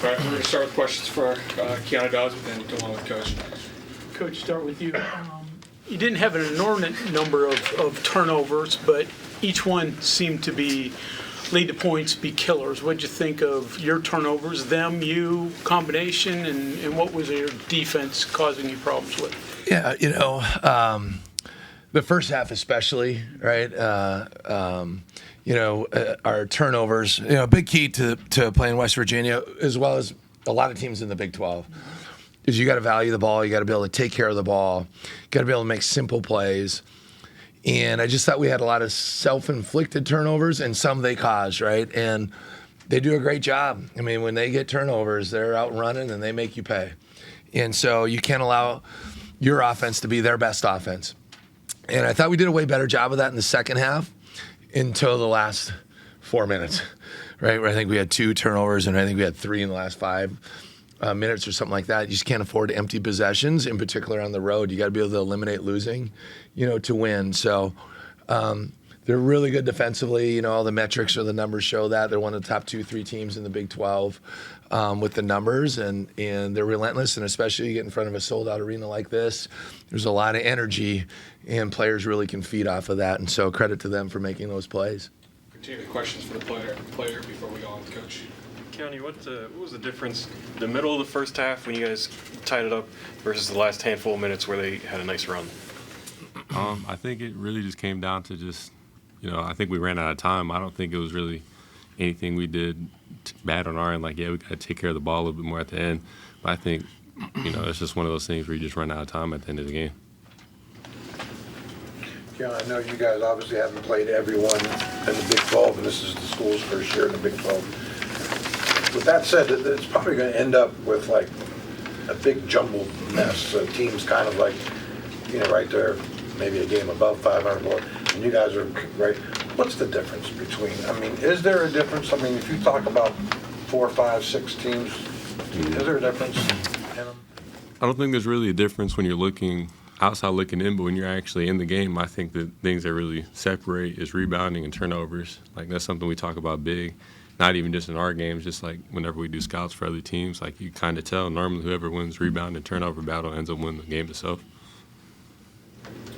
All right, we're going to start with questions for Keanu Dawes, but then go on with Coach. Coach, start with you. You didn't have an inordinate number of turnovers, but each one seemed to lead to points, be killers. What'd you think of your turnovers, them, you, combination, and what was your defense causing you problems with? Yeah, the first half especially, right? Our turnovers, a big key to playing West Virginia, as well as a lot of teams in the Big 12, is you got to value the ball. You got to be able to take care of the ball. You got to be able to make simple plays. And I just thought we had a lot of self-inflicted turnovers, and some they caused, right? And they do a great job. I mean, when they get turnovers, they're out running and they make you pay. And so you can't allow your offense to be their best offense. And I thought we did a way better job of that in the second half until the last 4 minutes, right? Where I think we had 2 turnovers, and I think we had 3 in the last 5 minutes or something like that. You just can't afford empty possessions, in particular on the road. You got to be able to eliminate losing, to win. So they're really good defensively. All the metrics or the numbers show that. They're one of the top 2-3 teams in the Big 12 with the numbers, and they're relentless, and especially you get in front of a sold-out arena like this, there's a lot of energy, and players really can feed off of that, and so credit to them for making those plays. Continue the questions for the player before we go on with Coach. County, what was the difference in the middle of the first half when you guys tied it up versus the last handful of minutes where they had a nice run? I think it really just came down to just, I think we ran out of time. I don't think it was really anything we did bad on our end. Like, yeah, we got to take care of the ball a little bit more at the end. But I think, it's just one of those things where you just run out of time at the end of the game. Yeah, I know you guys obviously haven't played everyone in the Big 12, and this is the school's first year in the Big 12. With that said, it's probably going to end up with like a big jumbled mess. So teams kind of like, right there, maybe a game above 500 more, and you guys are right. What's the difference between? I mean, is there a difference? I mean, if you talk about 4, 5, 6 teams, is there a difference in them? I don't think there's really a difference when you're looking outside looking in, but when you're actually in the game, I think the things that really separate is rebounding and turnovers. Like, that's something we talk about big. Not even just in our games, just like whenever we do scouts for other teams, like you kind of tell normally whoever wins rebound and turnover battle ends up winning the game itself.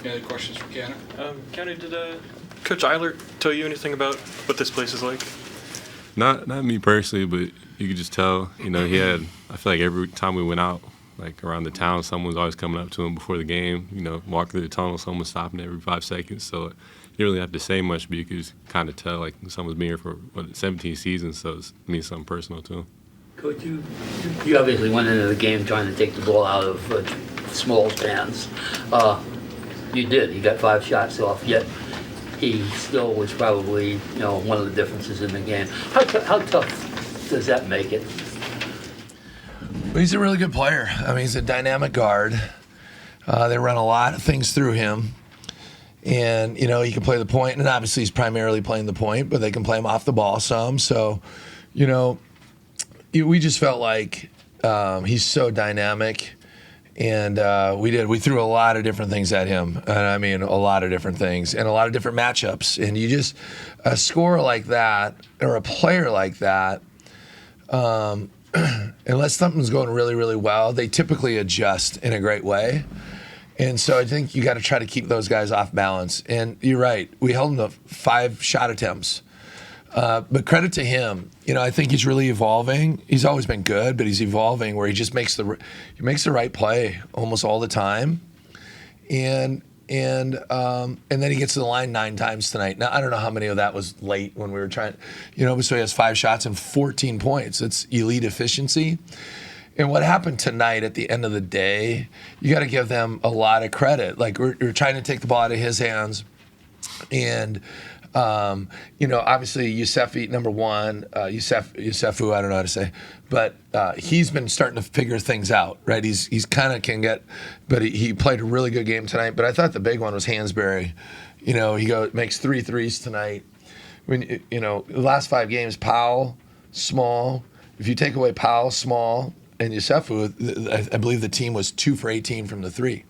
Any other questions for Keanu? County, did Coach Eilert tell you anything about what this place is like? Not me personally, but you could just tell, he had, I feel like every time we went out, like around the town, someone was always coming up to him before the game, walking through the tunnel, someone stopping every 5 seconds. So you didn't really have to say much, but you could just kind of tell, like, someone's been here for, 17 seasons, so it means something personal to him. Coach, you obviously went into the game trying to take the ball out of Small's hands. You did. He got 5 shots off, yet he still was probably, one of the differences in the game. How tough does that make it? Well, he's a really good player. I mean, he's a dynamic guard. They run a lot of things through him. And, he can play the point, and obviously he's primarily playing the point, but they can play him off the ball some. So, we just felt like he's so dynamic. And we threw a lot of different things at him. And I mean, a lot of different things and a lot of different matchups. And you just, a scorer like that or a player like that, unless something's going really, really well, they typically adjust in a great way. And so I think you got to try to keep those guys off balance. And you're right, we held him to 5 shot attempts. But credit to him, I think he's really evolving. He's always been good, but he's evolving where he just makes the right play almost all the time. And then he gets to the line 9 times tonight. Now, I don't know how many of that was late when we were trying, so he has 5 shots and 14 points. It's elite efficiency. And what happened tonight at the end of the day, you got to give them a lot of credit. Like, we're trying to take the ball out of his hands. And, obviously Yusefi, number one, Yusefu, I don't know how to say, but he's been starting to figure things out, right? He's kind of can get, but he played a really good game tonight. But I thought the big one was Hansberry. He makes 3 threes tonight. When, the last 5 games, Powell, Small. If you take away Powell, Small, and Yusefu, I believe the team was 2 for 18 from the 3.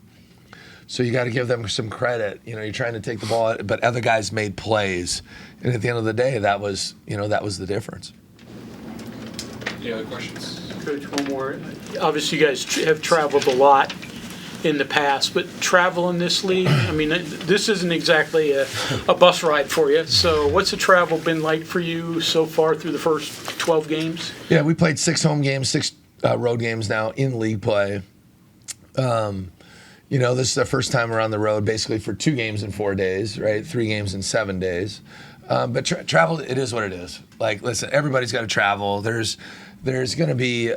So you got to give them some credit. You're trying to take the ball, but other guys made plays, and at the end of the day, that was the difference. Any other questions? Coach, one more. Obviously, you guys have traveled a lot in the past, but travel in this league, I mean, this isn't exactly a bus ride for you. So what's the travel been like for you so far through the first 12 games? Yeah, we played 6 home games, 6 road games now in league play. You know, this is the first time we're on the road basically for 2 games in 4 days, right? 3 games in 7 days. But travel, it is what it is. Like, listen, everybody's got to travel. There's going to be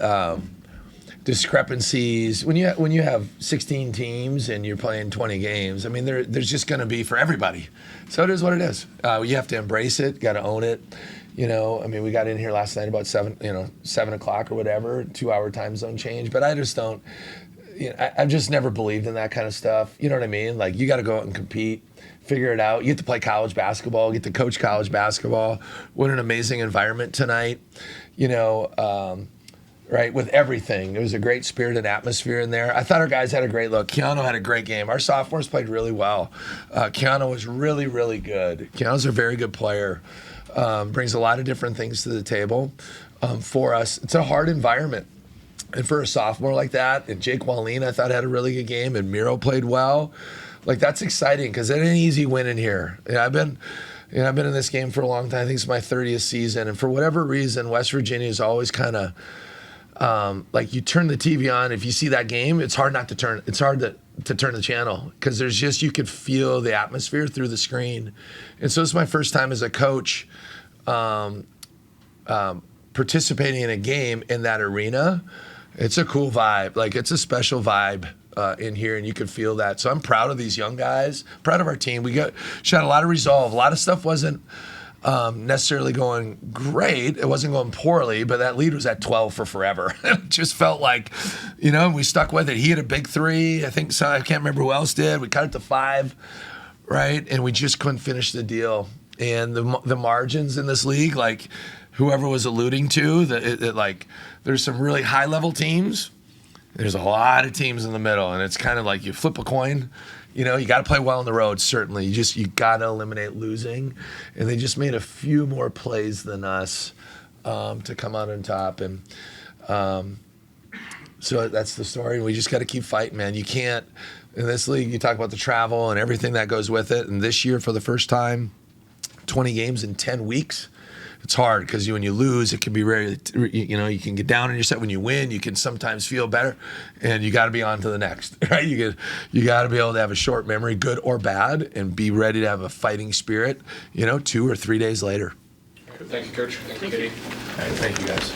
discrepancies when you have 16 teams and you're playing 20 games. I mean, there's just going to be for everybody. So it is what it is. You have to embrace it. Got to own it. You know, I mean, we got in here last night about 7 o'clock or whatever, 2-hour time zone change. But I just don't. You know, I've just never believed in that kind of stuff. You know what I mean? Like, you got to go out and compete, figure it out. You get to play college basketball, get to coach college basketball. What an amazing environment tonight. You know. Right, with everything. There was a great spirited atmosphere in there. I thought our guys had a great look. Keanu had a great game. Our sophomores played really well. Keanu was really, really good. Keanu's a very good player. Brings a lot of different things to the table for us. It's a hard environment. And for a sophomore like that, and Jake Wallin, I thought had a really good game, and Miro played well. Like, that's exciting because it ain't an easy win in here. I've been in this game for a long time. I think it's my 30th season. And for whatever reason, West Virginia is always kind of like, you turn the TV on, if you see that game, it's hard not to turn. It's hard to turn the channel because there's just, you could feel the atmosphere through the screen. And so it's my first time as a coach participating in a game in that arena. It's a cool vibe. Like, it's a special vibe in here, and you can feel that. So I'm proud of these young guys, proud of our team. We shot a lot of resolve. A lot of stuff wasn't necessarily going great. It wasn't going poorly, but that lead was at 12 for forever. It just felt like, you know, we stuck with it. He had a big 3. I can't remember who else did. We cut it to 5, right? And we just couldn't finish the deal. And the margins in this league, like whoever was alluding to, like there's some really high-level teams. There's a lot of teams in the middle, and it's kind of like you flip a coin. You know, you got to play well on the road, certainly. You got to eliminate losing. And they just made a few more plays than us to come out on top. And so that's the story. We just got to keep fighting, man. You can't, in this league, you talk about the travel and everything that goes with it. And this year, for the first time, 20 games in 10 weeks. It's hard because when you lose, it can be very, you know, you can get down on yourself. When you win, you can sometimes feel better, and you got to be on to the next, right? You got to be able to have a short memory, good or bad, and be ready to have a fighting spirit, you know, 2 or 3 days later. Thank you, Coach. Thank you, Katie. All right, thank you, guys.